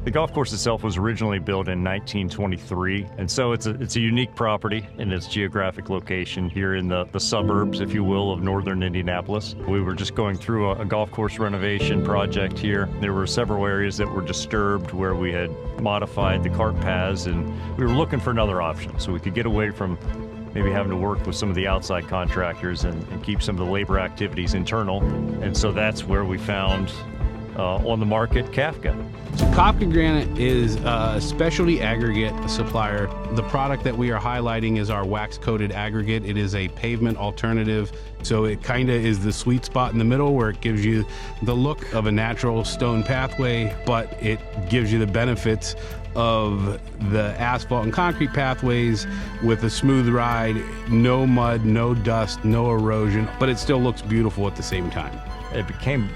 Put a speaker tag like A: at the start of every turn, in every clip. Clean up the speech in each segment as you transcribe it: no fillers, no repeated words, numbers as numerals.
A: The golf course itself was originally built in 1923, and so it's a unique property in its geographic location here in the suburbs, if you will, of northern Indianapolis. We were just going through a golf course renovation project here. There were several areas that were disturbed where we had modified the cart paths, and we were looking for another option so we could get away from maybe having to work with some of the outside contractors and keep some of the labor activities internal. And so that's where we found on the market Kafka.
B: So Kafka Granite is a specialty aggregate supplier. The product that we are highlighting is our wax-coated aggregate. It is a pavement alternative, so it kind of is the sweet spot in the middle where it gives you the look of a natural stone pathway, but it gives you the benefits of the asphalt and concrete pathways with a smooth ride, no mud, no dust, no erosion, but it still looks beautiful at the same time.
A: It became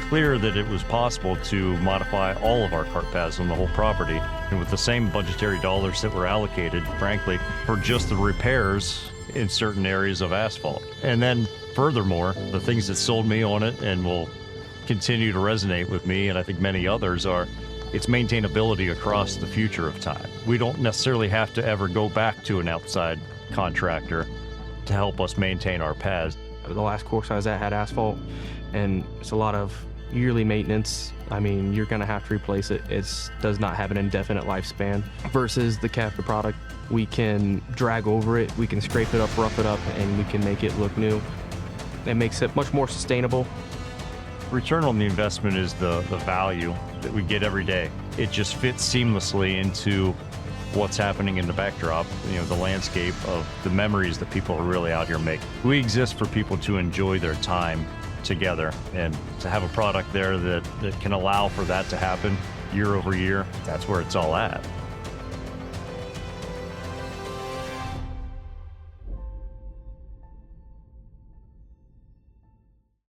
A: clear that it was possible to modify all of our cart paths on the whole property, and with the same budgetary dollars that were allocated, frankly, for just the repairs in certain areas of asphalt. And then furthermore, the things that sold me on it and will continue to resonate with me, and I think many others, are its maintainability across the future of time. We don't necessarily have to ever go back to an outside contractor to help us maintain our paths.
C: The last course I was at had asphalt, and it's a lot of yearly maintenance. I mean, you're gonna have to replace it. It does not have an indefinite lifespan. Versus the Kafka product, we can drag over it, we can scrape it up, rough it up, and we can make it look new. It makes it much more sustainable.
A: Return on the investment is the value that we get every day. It just fits seamlessly into what's happening in the backdrop, the landscape of the memories that people are really out here making. We exist for people to enjoy their time together, and to have a product there that can allow for that to happen year over year, that's where it's all at.